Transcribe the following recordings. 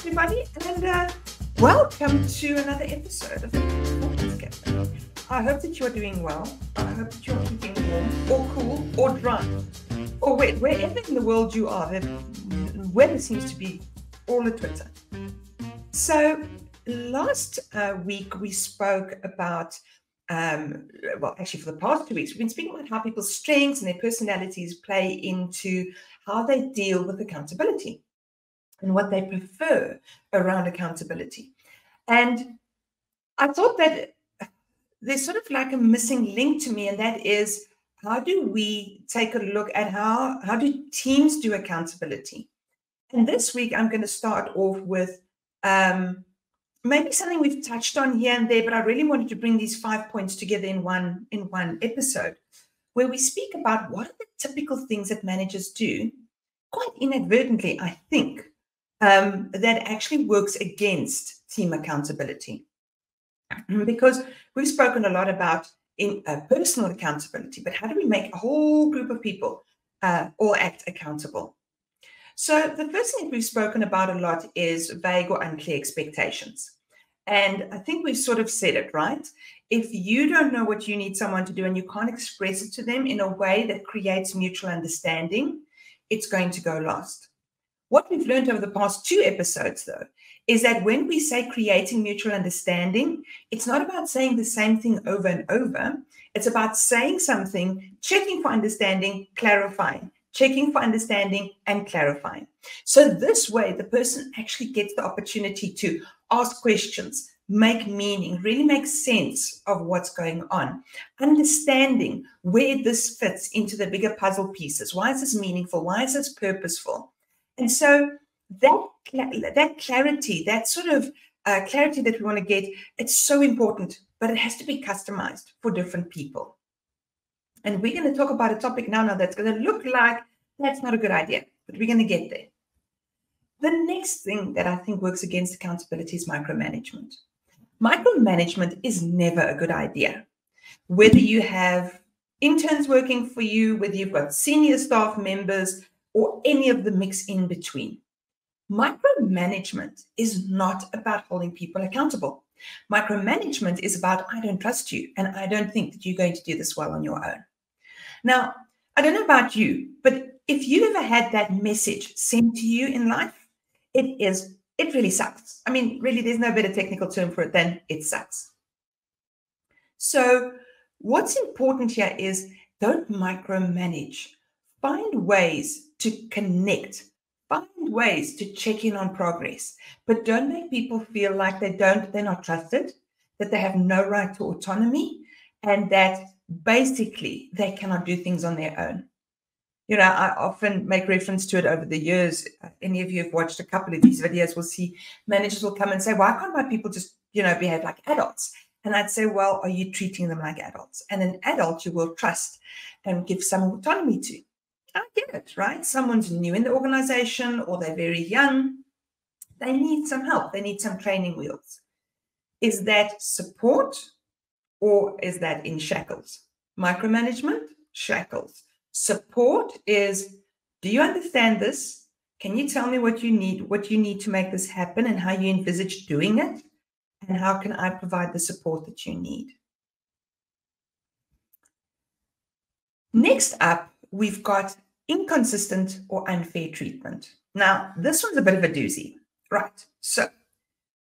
everybody, and welcome to another episode of the Performance Cafe. I hope that you're doing well. I hope that you're keeping warm or cool or dry or wet, wherever in the world you are. The weather seems to be all a twitter. So last week we spoke about, well, actually for the past 2 weeks, we've been speaking about how people's strengths and their personalities play into how they deal with accountability and what they prefer around accountability. And I thought that there's sort of like a missing link to me, and that is, how do we take a look at how do teams do accountability? And this week I'm going to start off with maybe something we've touched on here and there, but I really wanted to bring these 5 points together in one episode, where we speak about what are the typical things that managers do, quite inadvertently, I think, that actually works against team accountability. Because we've spoken a lot about personal accountability, but how do we make a whole group of people all act accountable? So the first thing that we've spoken about a lot is vague or unclear expectations. And I think we've sort of said it, right? If you don't know what you need someone to do and you can't express it to them in a way that creates mutual understanding, it's going to go lost. What we've learned over the past 2 episodes, though, is that when we say creating mutual understanding, it's not about saying the same thing over and over. It's about saying something, checking for understanding, clarifying, checking for understanding, and clarifying. So this way, the person actually gets the opportunity to ask questions, make meaning, really make sense of what's going on, understanding where this fits into the bigger puzzle pieces. Why is this meaningful? Why is this purposeful? And so that clarity, that sort of clarity that we want to get, it's so important, but it has to be customized for different people. And we're going to talk about a topic now that's going to look like that's not a good idea, but we're going to get there. The next thing that I think works against accountability is micromanagement. Micromanagement is never a good idea. Whether you have interns working for you, whether you've got senior staff members, or any of the mix in between. Micromanagement is not about holding people accountable. Micromanagement is about, I don't trust you, and I don't think that you're going to do this well on your own. Now, I don't know about you, but if you've ever had that message sent to you in life, it really sucks. I mean, really, there's no better technical term for it than it sucks. So what's important here is don't micromanage. Find ways to connect, find ways to check in on progress, but don't make people feel like they're not trusted, that they have no right to autonomy, and that basically they cannot do things on their own. You know, I often make reference to it over the years. Any of you have watched a couple of these videos will see managers will come and say, why can't my people just, behave like adults? And I'd say, well, are you treating them like adults? And an adult you will trust and give some autonomy to. I get it, right? Someone's new in the organization or they're very young. They need some help. They need some training wheels. Is that support or is that in shackles? Micromanagement, shackles. Support is, do you understand this? Can you tell me what you need to make this happen and how you envisage doing it? And how can I provide the support that you need? Next up, we've got inconsistent or unfair treatment. Now, this one's a bit of a doozy, right? So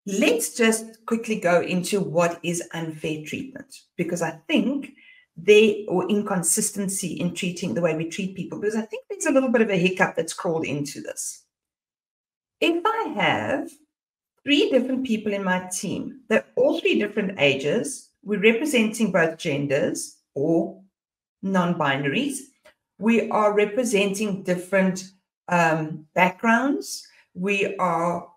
let's just quickly go into what is unfair treatment, because I think or inconsistency in treating the way we treat people, because I think there's a little bit of a hiccup that's crawled into this. If I have 3 different people in my team, they're all 3 different ages, we're representing both genders or non-binaries, we are representing different backgrounds. We are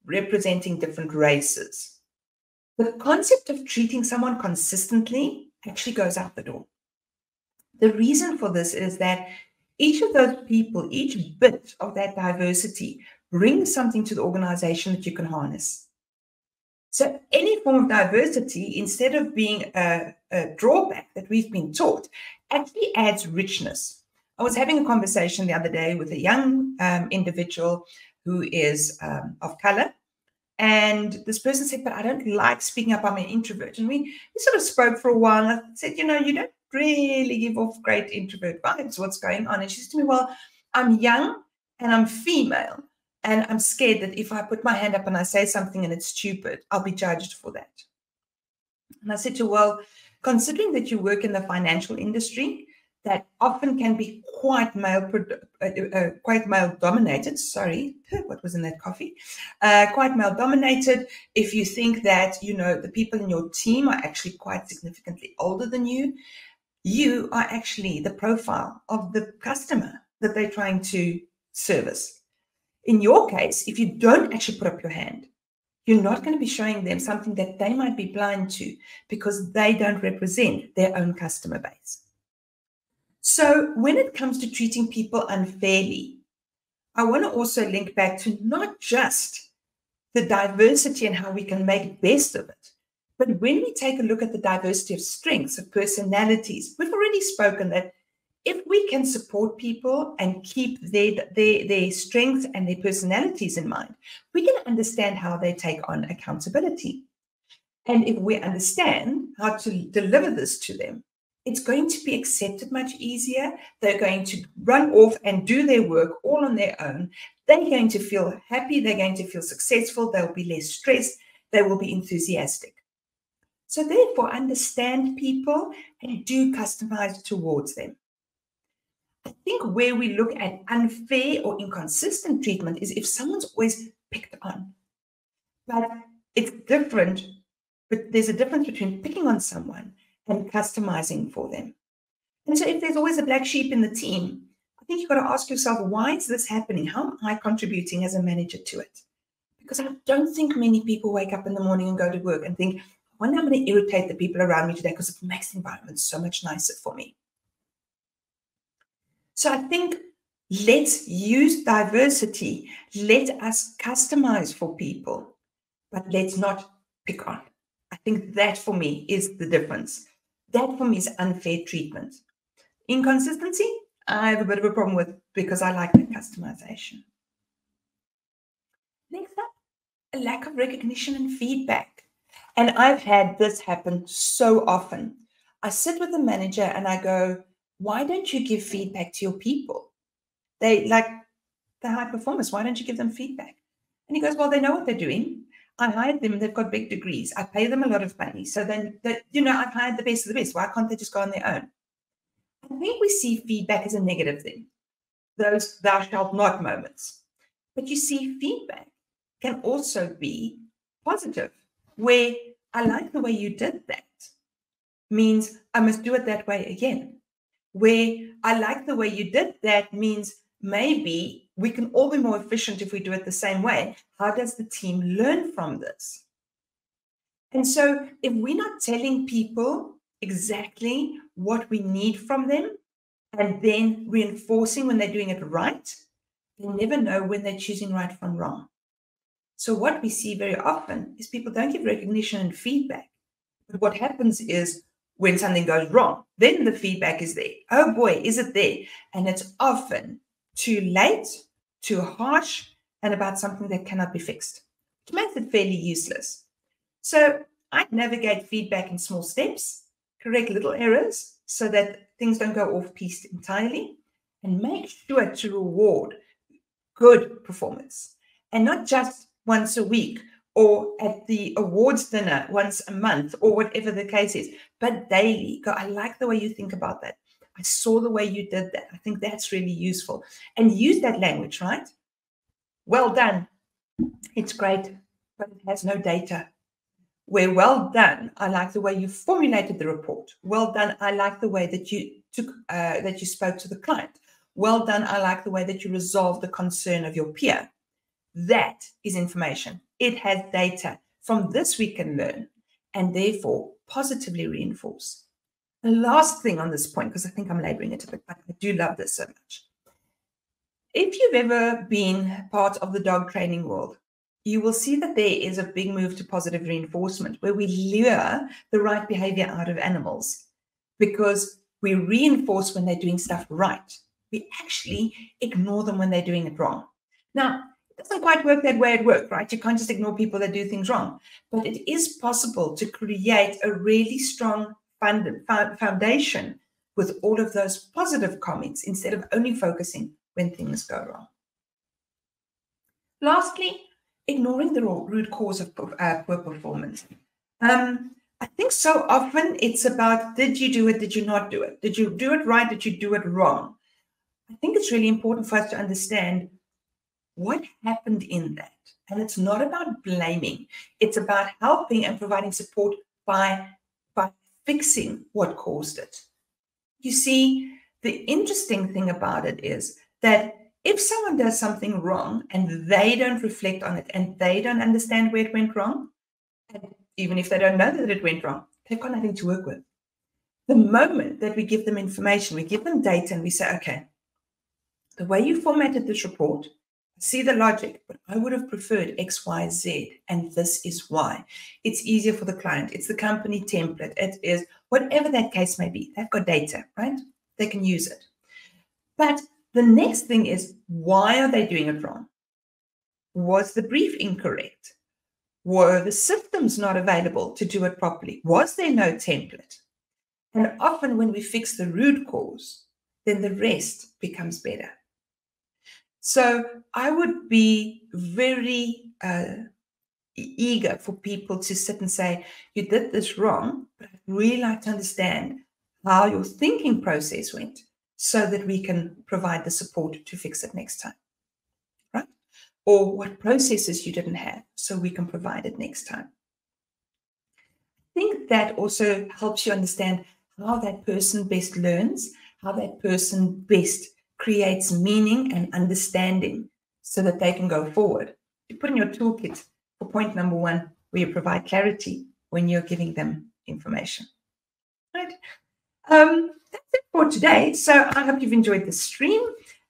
representing different races. The concept of treating someone consistently actually goes out the door. The reason for this is that each of those people, each bit of that diversity brings something to the organization that you can harness. So any form of diversity, instead of being a drawback that we've been taught, actually adds richness. I was having a conversation the other day with a young individual who is of color, And this person said, but I don't like speaking up. I'm an introvert. And we sort of spoke for a while. I said, you don't really give off great introvert vibes. What's going on? And she said to me, well, I'm young and I'm female. And I'm scared that if I put my hand up and I say something and it's stupid, I'll be judged for that. And I said to her, well, considering that you work in the financial industry, that often can be quite male dominated. Sorry, what was in that coffee? Quite male dominated. If you think that, the people in your team are actually quite significantly older than you, you are actually the profile of the customer that they're trying to service. In your case, if you don't actually put up your hand, you're not going to be showing them something that they might be blind to because they don't represent their own customer base. So when it comes to treating people unfairly, I want to also link back to not just the diversity and how we can make best of it, but when we take a look at the diversity of strengths, of personalities, we've already spoken that if we can support people and keep their strengths and their personalities in mind, we can understand how they take on accountability. And if we understand how to deliver this to them, it's going to be accepted much easier. They're going to run off and do their work all on their own. They're going to feel happy. They're going to feel successful. They'll be less stressed. They will be enthusiastic. So therefore, understand people and do customize towards them. I think where we look at unfair or inconsistent treatment is if someone's always picked on. But it's different. But there's a difference between picking on someone and customizing for them. And so if there's always a black sheep in the team, I think you've got to ask yourself, why is this happening? How am I contributing as a manager to it? Because I don't think many people wake up in the morning and go to work and think, I wonder how I'm going to irritate the people around me today because it makes the environment so much nicer for me. So I think let's use diversity. Let us customize for people, but let's not pick on. I think that for me is the difference. That for me is unfair treatment. Inconsistency, I have a bit of a problem with because I like that customization. Next up, a lack of recognition and feedback. And I've had this happen so often. I sit with the manager and I go, why don't you give feedback to your people? They like the high performers. Why don't you give them feedback? And he goes, well, they know what they're doing. I hired them. They've got big degrees. I pay them a lot of money. So then, I've hired the best of the best. Why can't they just go on their own? I think we see feedback as a negative thing. Those thou shalt not moments. But you see, feedback can also be positive, where I like the way you did that means I must do it that way again. Where I like the way you did that means maybe we can all be more efficient if we do it the same way. How does the team learn from this? And so if we're not telling people exactly what we need from them and then reinforcing when they're doing it right, they never know when they're choosing right from wrong. So what we see very often is people don't give recognition and feedback. But what happens is when something goes wrong, then the feedback is there. Oh boy, is it there? And it's often too late, too harsh, and about something that cannot be fixed, which makes it fairly useless. So I navigate feedback in small steps, correct little errors so that things don't go off-piste entirely, and make sure to reward good performance. And not just once a week or at the awards dinner once a month or whatever the case is, but daily. Go, I like the way you think about that. I saw the way you did that. I think that's really useful. And use that language, right? Well done. It's great, but it has no data. Where well done, I like the way you formulated the report. Well done, I like the way that you spoke to the client. Well done, I like the way that you resolved the concern of your peer. That is information. It has data. From this we can learn and therefore positively reinforce. The last thing on this point, because I think I'm laboring it a bit, but I do love this so much. If you've ever been part of the dog training world, you will see that there is a big move to positive reinforcement where we lure the right behavior out of animals because we reinforce when they're doing stuff right. We actually ignore them when they're doing it wrong. Now, it doesn't quite work that way at work, right? You can't just ignore people that do things wrong. But it is possible to create a really strong foundation with all of those positive comments instead of only focusing when things go wrong. Lastly, ignoring the root cause of poor performance. I think so often it's about, did you do it? Did you not do it? Did you do it right? Did you do it wrong? I think it's really important for us to understand what happened in that. And it's not about blaming. It's about helping and providing support by fixing what caused it. You see, the interesting thing about it is that if someone does something wrong and they don't reflect on it and they don't understand where it went wrong, and even if they don't know that it went wrong, they've got nothing to work with. The moment that we give them information, we give them data and we say, okay, the way you formatted this report, I see the logic, but I would have preferred X, Y, Z, and this is why. It's easier for the client. It's the company template. It is whatever that case may be. They've got data, right? They can use it. But the next thing is, why are they doing it wrong? Was the brief incorrect? Were the systems not available to do it properly? Was there no template? And often when we fix the root cause, then the rest becomes better. So I would be very eager for people to sit and say, you did this wrong, but I'd really like to understand how your thinking process went so that we can provide the support to fix it next time, right? Or what processes you didn't have so we can provide it next time. I think that also helps you understand how that person best learns, how that person best creates meaning and understanding so that they can go forward. You put in your toolkit for point number 1, where you provide clarity when you're giving them information. Right? That's it for today. So I hope you've enjoyed the stream.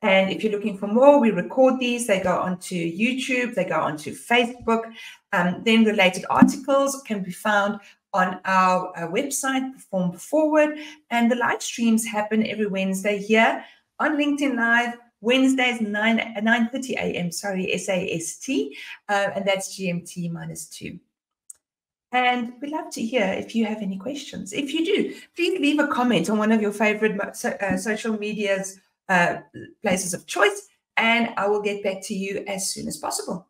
And if you're looking for more, we record these. They go onto YouTube. They go onto Facebook. Then related articles can be found on our website, Perform Forward. And the live streams happen every Wednesday here on LinkedIn Live, Wednesdays 9:30 a.m. SAST, and that's GMT -2. And we'd love to hear if you have any questions. If you do, please leave a comment on one of your favorite social media's places of choice, and I will get back to you as soon as possible.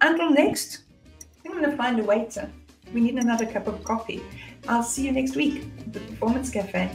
Until next, I think I'm going to find a waiter. We need another cup of coffee. I'll see you next week at the Performance Cafe.